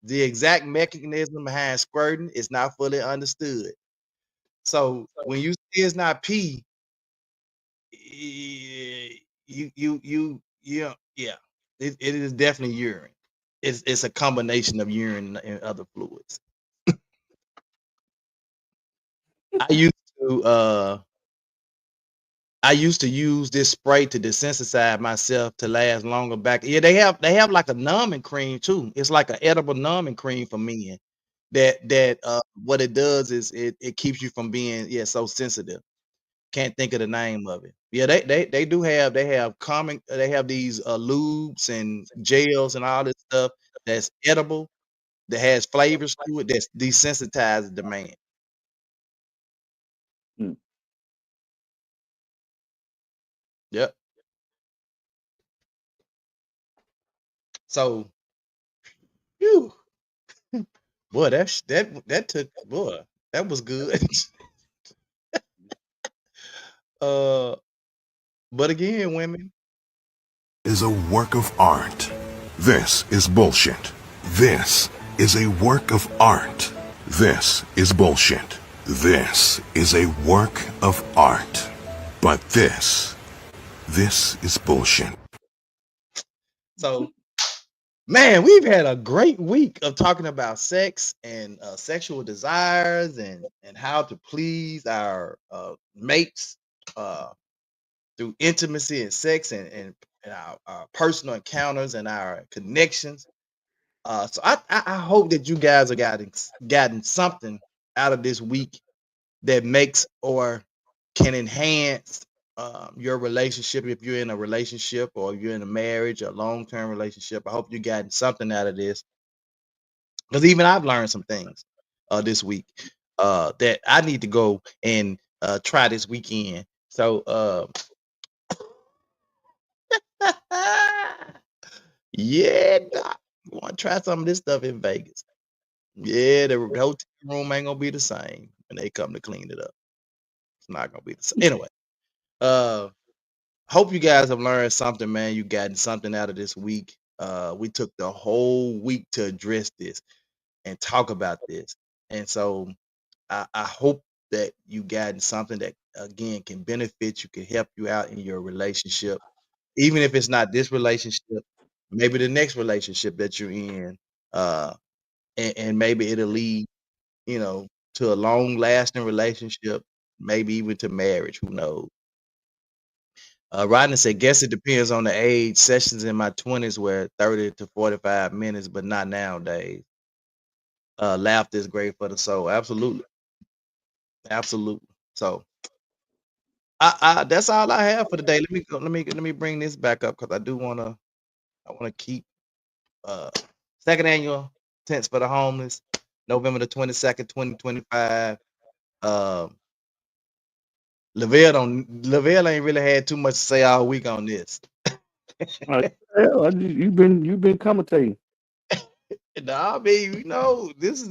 The exact mechanism behind squirting is not fully understood. So when you say it's not pee, yeah, it is definitely urine. It's a combination of urine and other fluids. I used to use this spray to desensitize myself to last longer back. Yeah, they have like a numbing cream too. It's like an edible numbing cream for men. That what it does is it keeps you from being so sensitive. Can't think of the name of it. Yeah, they do have they have these lubes and gels and all this stuff that's edible, that has flavors to it, that's desensitizes the man. Hmm. Yep. So, whew, boy, that took boy, that was good. uh, but again, women. is a work of art. This is bullshit. This is a work of art. This is bullshit. This is a work of art. But this is bullshit. So, man, we've had a great week of talking about sex and sexual desires and how to please our mates through intimacy and sex and our personal encounters and our connections. So I hope that you guys are gotten something out of this week that makes or can enhance your relationship if you're in a relationship or you're in a marriage or long-term relationship. I hope you gotten something out of this, because even I've learned some things this week that I need to go and try this weekend. So yeah, doc, you want to try some of this stuff in Vegas. Yeah, the hotel room ain't gonna be the same when they come to clean it up. It's not gonna be the same. Anyway, hope you guys have learned something, man. You gotten something out of this week. We took the whole week to address this and talk about this, and so I hope that you gotten something that again can benefit you, can help you out in your relationship, even if it's not this relationship, maybe the next relationship that you're in, and maybe it'll lead, to a long lasting relationship, maybe even to marriage. Who knows? Rodney said, guess it depends on the age. Sessions in my 20s were 30 to 45 minutes, but not nowadays. Laughter is great for the soul. Absolutely. Absolutely. So I that's all I have for today. Let me bring this back up because I wanna keep uh second annual Tents for the Homeless, November the 22nd, 2025. Um Lavelle ain't really had too much to say all week on this. You've been commentating. No, I mean, this is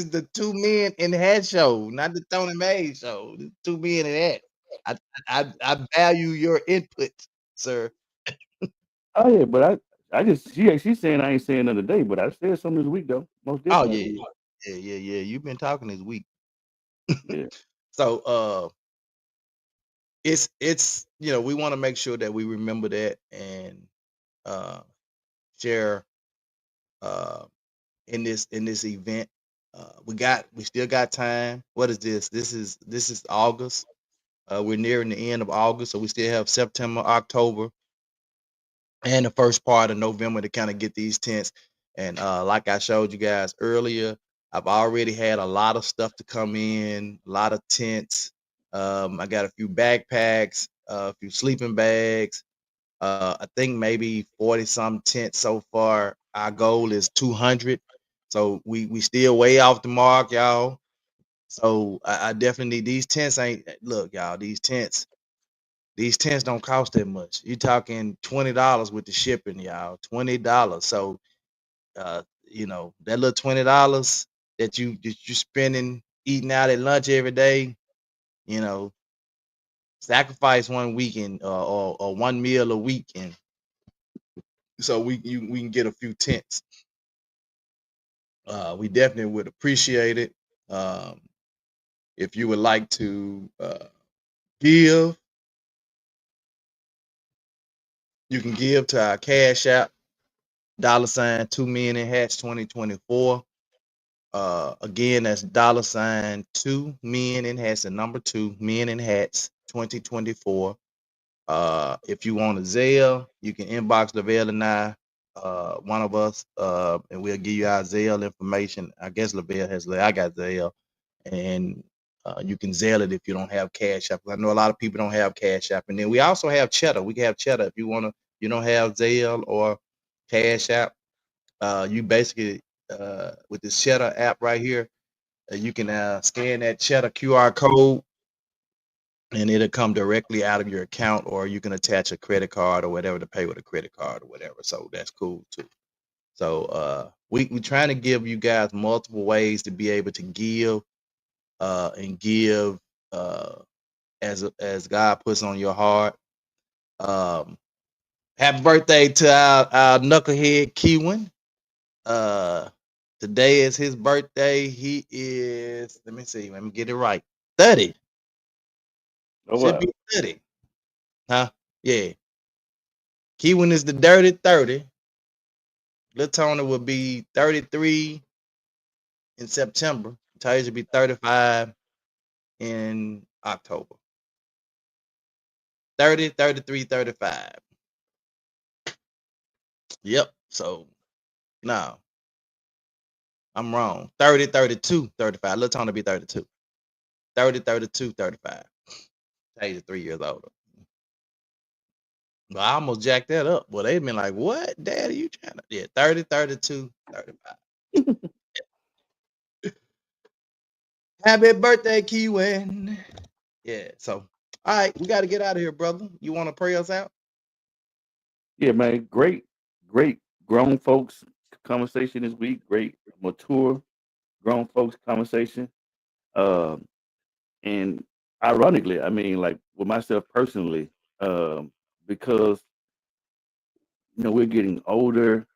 the two men in the hat show, not the Tony May show. The two men in that. I value your input, sir. Oh yeah, but she's saying I ain't saying nothing today, but I said something this week though. Most Oh definitely. yeah. You've been talking this week. Yeah. So it's we want to make sure that we remember that and uh share uh in this event. We still got time. What is this? This is August. We're nearing the end of August, so we still have September, October, and the first part of November to kind of get these tents. And like I showed you guys earlier, I've already had a lot of stuff to come in, a lot of tents. I got a few backpacks, a few sleeping bags. I think maybe 40 some tents so far. Our goal is 200. So we still way off the mark, y'all. So I definitely need these tents. Look, y'all, these tents don't cost that much. You're talking $20 with the shipping, y'all. $20. So that little $20 that you spending eating out at lunch every day, sacrifice one weekend or one meal a week, and so we can get a few tents. We definitely would appreciate it. If you would like to give, you can give to our Cash App, $ 2 Men in Hats 2024. Again, that's $ 2 Men in Hats, the number 2 Men in Hats 2024. If you want a Zelle, you can inbox Lavelle and I, one of us, and we'll give you our Zelle information. I guess Lavelle has I got Zelle, and you can Zelle it if you don't have Cash App. I know a lot of people don't have Cash App, and then we also have Cheddar. We can have Cheddar if you don't have Zelle or Cash App. You basically with this Cheddar app right here, you can scan that Cheddar QR code, and it'll come directly out of your account, or you can attach a credit card or whatever to pay with a credit card or whatever. So that's cool too. So we trying to give you guys multiple ways to be able to give and give as God puts on your heart. Happy birthday to our knucklehead Kiwan. Today is his birthday. He is, let me see, let me get it right. 30. Oh Should wow. be 30. Huh? Yeah. Kiwan is the dirty 30. Lil Tony will be 33 in September. Tasia will be 35 in October. 30, 33, 35. Yep. So no, I'm wrong. 30, 32, 35. Lil Tony be 32. 30, 32, 35. Tasia 3 years older. Well, I almost jacked that up. Well, they've been like, what? Dad, are you trying to? Yeah, 30, 32, 35. Happy birthday, Kiwan. Yeah. So, all right, we got to get out of here, brother. You want to pray us out? Yeah, man. Great grown folks conversation this week. Great mature grown folks conversation. Um, and ironically, I mean, like with myself personally, because we're getting older.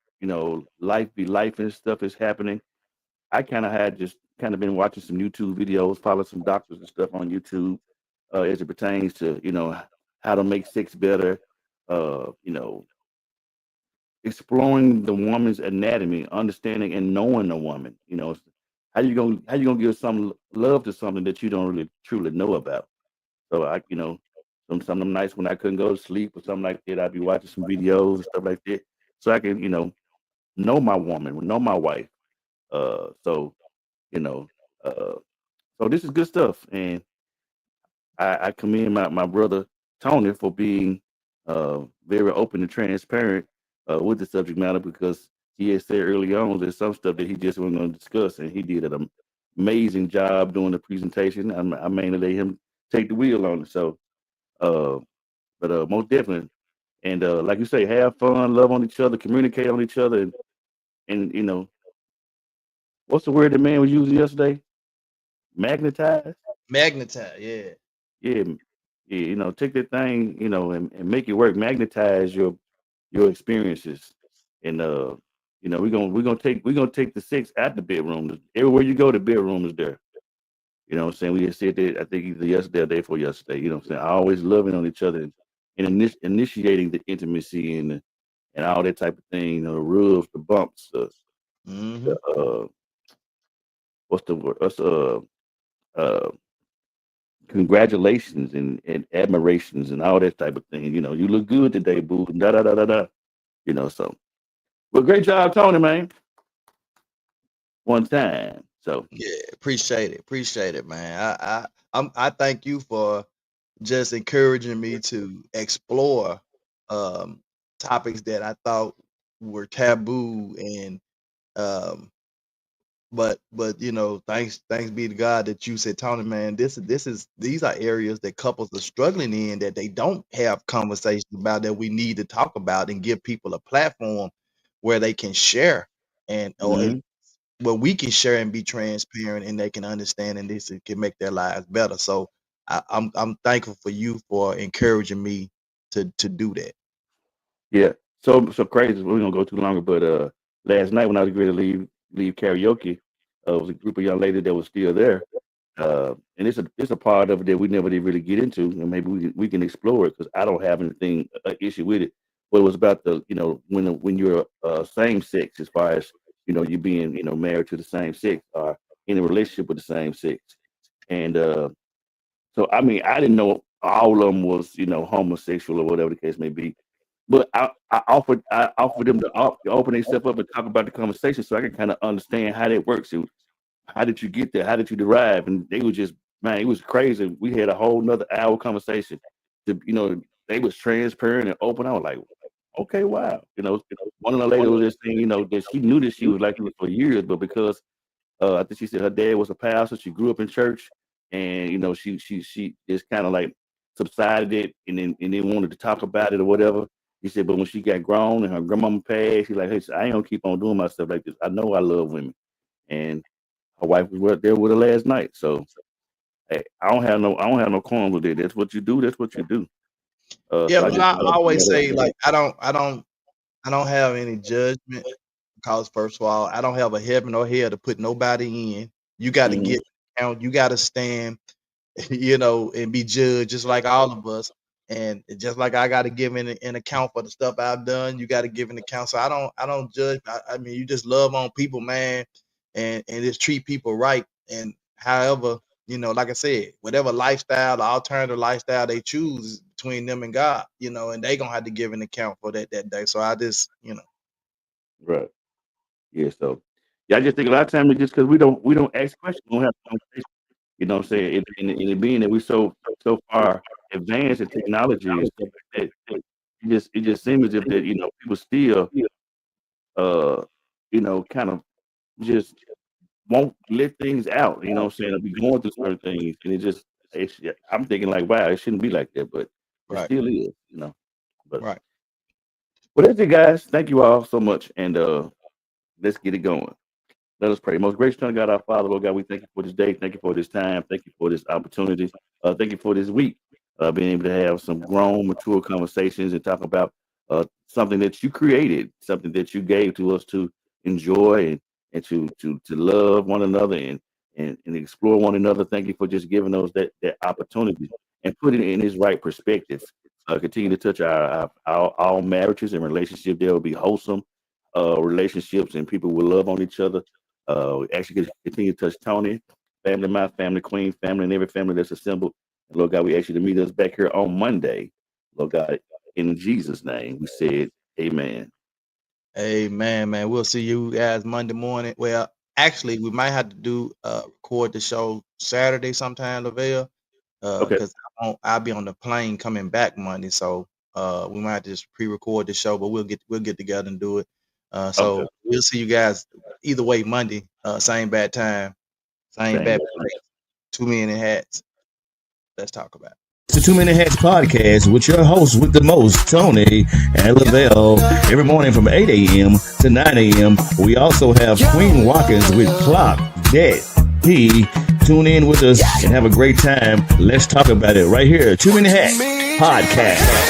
Life be life and stuff is happening. I kind of had just kind of been watching some YouTube videos, follow some doctors and stuff on YouTube, as it pertains to how to make sex better. You know, exploring the woman's anatomy, understanding and knowing the woman. How you gonna give some love to something that you don't really truly know about. So some of them nights when I couldn't go to sleep or something like that, I'd be watching some videos and stuff like that, so I can know my woman, know my wife. So you know, uh, so this is good stuff, and I commend my brother Tony for being very open and transparent with the subject matter, because he had said early on there's some stuff that he just wasn't going to discuss, and he did an amazing job doing the presentation. I mainly let him take the wheel on it. So, uh, but most definitely, and like you say, have fun, love on each other, communicate on each other, and what's the word the man was using yesterday? Magnetize. Magnetize. Yeah. Yeah, yeah, take that thing, and make it work. Magnetize your experiences, and we're gonna take the sex out the bedroom. Everywhere you go, the bedroom is there. You know what I'm saying? We just said that I think either yesterday or the day before yesterday. You know what I'm saying? Always loving on each other, and initiating the intimacy and all that type of thing. The rubs, the bumps, Mm-hmm. the what's the word? Uh, congratulations and admirations and all that type of thing. You look good today, boo. Da da da da da. So well, great job, Tony, man. One time. So Yeah. Appreciate it, man. I thank you for just encouraging me to explore um topics that I thought were taboo, and um but thanks be to God that you said, Tony, man, these are areas that couples are struggling in, that they don't have conversations about, that we need to talk about and give people a platform where they can share, and mhm. where we can share and be transparent, and they can understand, and this can make their lives better. So I'm thankful for you for encouraging me to do that. Yeah. So crazy. We're gonna go too longer, but last night when I was ready to leave karaoke, was a group of young ladies that was still there. And it's a part of it that we never did really get into, and maybe we can explore it, because I don't have anything issue with it. But it was about the when you're same sex, as far as you being married to the same sex, or in a relationship with the same sex. And so I mean, I didn't know all of them was homosexual or whatever the case may be. But I offered them to open themselves up and talk about the conversation, so I can kind of understand how that works. And how did you get there? How did you derive? And they was just, man, it was crazy. We had a whole nother hour conversation. They was transparent and open. I was like, okay, wow. One of the ladies was just saying, that she knew that she was like this for years, but because I think she said her dad was a pastor, she grew up in church, and she just kind of like subsided it, and then wanted to talk about it or whatever. He said, but when she got grown and her grandmama passed, she's like, hey, I ain't gonna keep on doing my stuff like this. I know I love women, and her wife was right there with her last night. So hey, I don't have no qualms with it. That's what you do. That's what you do. Yeah, So I but just I thought I'd bring always that up say today. like I don't have any judgment because first of all, I don't have a heaven or hell to put nobody in. You got to Hmm. get out. You got to stand, you know, and be judged just like all of us. And just like I got to give an account for the stuff I've done, you got to give an account. So I don't judge. I mean, you just love on people, man, and just treat people right. And however, you know, like I said, whatever lifestyle, the alternative lifestyle they choose is between them and God, you know, and they gonna have to give an account for that day. So I just, you know, Right. Yeah. So yeah, I just think a lot of times it's just because we don't ask questions, we don't have conversations. You know what I'm saying? And it being that we're so far advanced in technology and stuff like that, it just seems as if that people still kind of just won't let things out. You know what I'm saying? I'll be going through certain things, and I'm thinking like, wow, it shouldn't be like that, but it right, still is. But right. well, that's it, guys. Thank you all so much, and let's get it going. Let us pray. Most gracious Son, God, our Father, Lord God, we thank you for this day. Thank you for this time. Thank you for this opportunity. Thank you for this week. Being able to have some grown, mature conversations and talk about something that you created, something that you gave to us to enjoy and to love one another and explore one another. Thank you for just giving us that opportunity and putting it in its right perspective. Continue to touch our marriages and relationships. They will be wholesome relationships and people will love on each other. Actually continue to touch Tony, family, my family, Queen family, and every family that's assembled. And Lord God, we ask you to meet us back here on Monday. Lord God, in Jesus' name, we said, Amen. Amen, man. We'll see you guys Monday morning. Well, actually, we might have to do record the show Saturday sometime, Lavelle, Okay. because I'll be on the plane coming back Monday, so we might have to just pre-record the show, but we'll get together and do it. Okay. So we'll see you guys either way Monday, same bad time, same Same. bad place. 2 Men in Hats. Let's talk about it. It's the 2 Minute Hats podcast with your hosts with the most, Tony and Lavelle. Every morning from 8 a.m. to 9 a.m. We also have Queen Watkins with Clock Dead. Tune in with us and have a great time. Let's talk about it right here. 2 Minute Hats podcast.